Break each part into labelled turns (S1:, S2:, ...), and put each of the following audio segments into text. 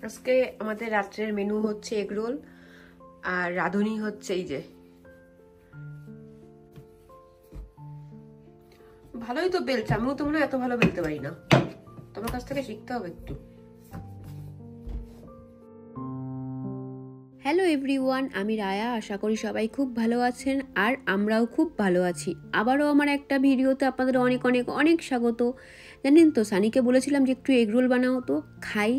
S1: আজকে আমাদের রাত্রের মেনু হচ্ছে এগ রোল, আর রাঁধুনি হচ্ছে এই যে। ভালোই তো বেলছে, আমিও তো মনে হয় এত ভালো বেলতে পারি না, তোমার কাছ থেকে শিখতে হবে একটু।
S2: হ্যালো এভরিওয়ান, আমি রায়া। আশা করি সবাই খুব ভালো আছেন আর আমরাও খুব ভালো আছি। আবারও আমার একটা ভিডিওতে আপনাদের অনেক অনেক অনেক স্বাগত। জানেন তো, সানিকে বলেছিলাম যে একটু এগরোল বানাও, তো খাই।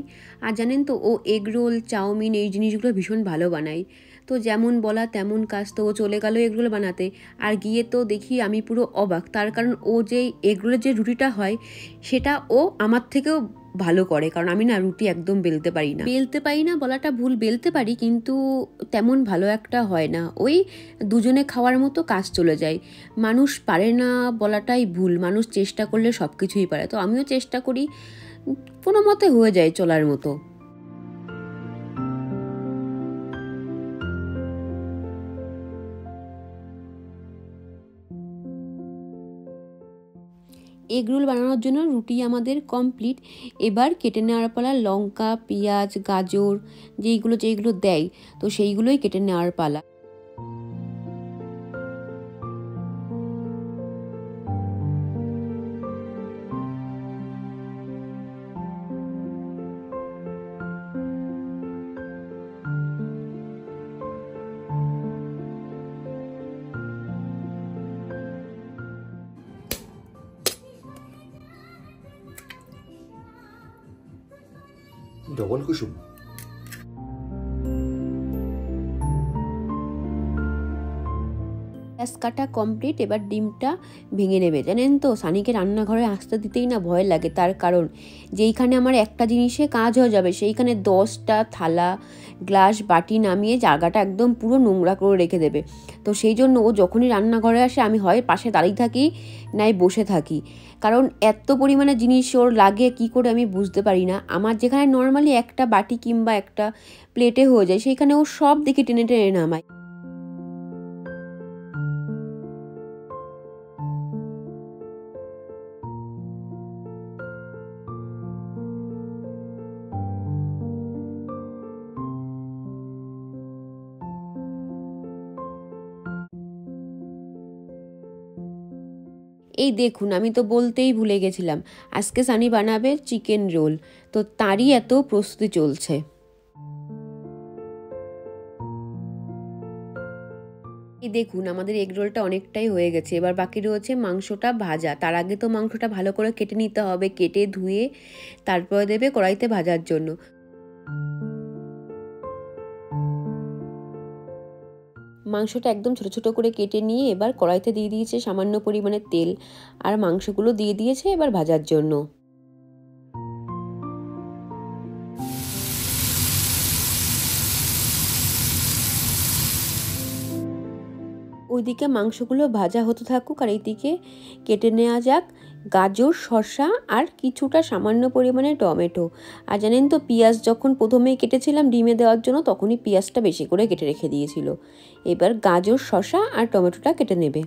S2: আর জানেন তো, ও এগরোল, চাউমিন এই জিনিসগুলো ভীষণ ভালো বানায়। তো যেমন বলা তেমন কাজ, তো ও চলে গেল এগরোল বানাতে। আর গিয়ে তো দেখি আমি পুরো অবাক, তার কারণ ও যে এগরোলের যে রুটিটা হয় সেটা ও আমার থেকেও ভালো করে। কারণ আমি না রুটি একদম বেলতে পারি না বলাটা ভুল, বেলতে পারি কিন্তু তেমন ভালো একটা হয় না। ওই দুজনে খাওয়ার মতো কাজ চলে যায়। মানুষ পারে না বলাটাই ভুল, মানুষ চেষ্টা করলে সব কিছুই পারে। তো আমিও চেষ্টা করি, কোনো মতে হয়ে যায় চলার মতো। এগরোল বানানোর জন্য রুটি আমাদের কমপ্লিট। এবার কেটে নেওয়ার পালা লঙ্কা, পেঁয়াজ, গাজর যেইগুলো দেয়, তো সেইগুলোই কেটে নেওয়ার পালা।
S3: ডবল কুসুম।
S2: পেঁয়াজ কাটা কমপ্লিট, এবার ডিমটা ভেঙে নেবে। জানেন তো, সানিকে রান্নাঘরে আসতে দিতেই না ভয় লাগে, তার কারণ যেইখানে আমার একটা জিনিসে কাজ হয়ে যাবে সেইখানে 10টা থালা, গ্লাস, বাটি নামিয়ে জায়গাটা একদম পুরো নোংরা করে রেখে দেবে। তো সেই জন্য ও যখনই রান্নাঘরে আসে আমি হয় পাশে দাঁড়িয়ে থাকি, নাই বসে থাকি। কারণ এত পরিমাণে জিনিস ওর লাগে, কি করে আমি বুঝতে পারি না। আমার যেখানে নর্মালি একটা বাটি কিংবা একটা প্লেটে হয়ে যায়, সেইখানে ও সব দিকে টেনে টেনে নামায়। এই দেখুন, আমি তো বলতেই ভুলে গেছিলাম, আজকে সানি বানাবে চিকেন রোল। তো তারই এত প্রস্তুতি চলছে। এই দেখুন, আমাদের এগ রোলটা অনেকটাই হয়ে গেছে, এবার বাকি রয়েছে মাংসটা ভাজা। তার আগে তো মাংসটা ভালো করে কেটে নিতে হবে, কেটে ধুয়ে তারপরে দেবে কড়াইতে ভাজার জন্য। মাংসটা একদম ছোট ছোট করে কেটে নিয়ে এবার কড়াইতে দিয়ে দিয়েছে সামান্য পরিমাণে তেল, আর মাংসগুলো দিয়ে দিয়েছে এবার ভাজার জন্য। ওইদিকে মাংসগুলো ভাজা হতে থাকুক, আর এইদিকে কেটে নেওয়া যাক গাজর, শসা আর কিছুটা সামান্য পরিমাণে টমেটো। আর জানেন তো, পেঁয়াজ যখন প্রথমেই কেটেছিলাম ডিমে দেওয়ার জন্য, তখনই পেঁয়াজটা বেশি করে কেটে রেখে দিয়েছিল। এবার গাজর, শসা আর টমেটোটা কেটে নেবে।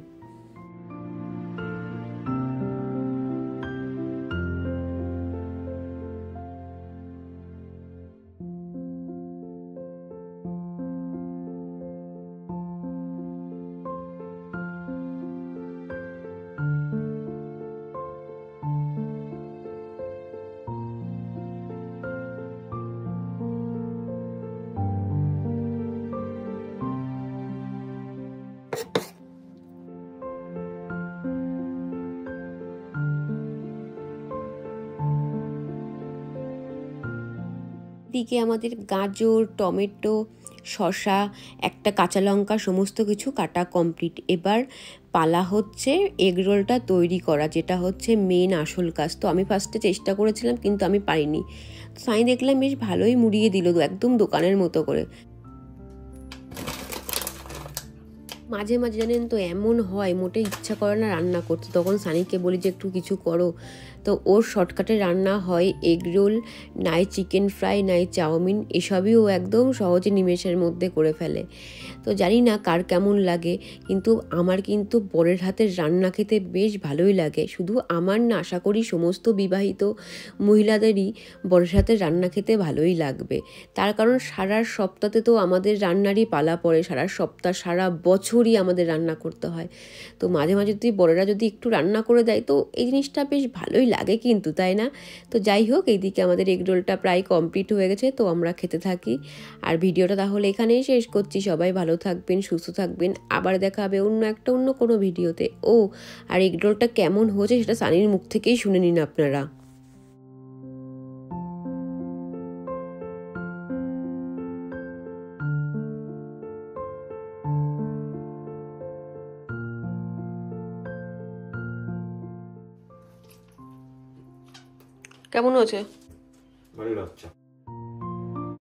S2: দিকে আমাদের গাজর, টমেটো, শসা, একটা কাঁচা লঙ্কা সমস্ত কিছু কাটা কমপ্লিট। এবার পালা হচ্ছে এগ রোলটা তৈরি করা, যেটা হচ্ছে মেন আসল কাজ। তো আমি ফার্স্টে চেষ্টা করেছিলাম কিন্তু আমি পারিনি। সাই দেখলাম বেশ ভালোই মুড়িয়ে দিল, একদম দোকানের মতো করে। মাঝে মাঝে জানেন তো এমন হয় মোটে ইচ্ছা করে না রান্না করতে, তখন সানিকে বলি যে একটু কিছু করো, তো ওর শর্টকাটে রান্না হয় এগ রোল, নাই চিকেন ফ্রাই, নাই চাউমিন, এসবই ও একদম সহজে নিমেষের মধ্যে করে ফেলে। তো জানি না কার কেমন লাগে, কিন্তু আমার কিন্তু বরের হাতের রান্না খেতে বেশ ভালোই লাগে। শুধু আমার না, আশা করি সমস্ত বিবাহিত মহিলাদেরই বরের হাতের রান্না খেতে ভালোই লাগবে। তার কারণ সারা সপ্তাহে তো আমাদের রান্নারই পালা পড়ে, সারা সপ্তাহ সারা বছরই আমাদের রান্না করতে হয়। তো মাঝে মাঝে যদি বড়রা যদি একটু রান্না করে দেয় তো এই জিনিসটা বেশ ভালোই লাগে কিন্তু, তাই না? তো যাই হোক, এইদিকে আমাদের এগরোলটা প্রায় কমপ্লিট হয়ে গেছে, তো আমরা খেতে থাকি। আর ভিডিওটা তাহলে এখানেই শেষ করছি। সবাই ভালো থাকবেন, সুস্থ থাকবেন, আবার দেখা হবে অন্য কোনো ভিডিওতে। ও আর এগরোলটা কেমন হয়েছে সেটা সানির মুখ থেকেই শুনে নিন আপনারা।
S1: কেমন হয়েছে?
S3: ভালো লাগছে।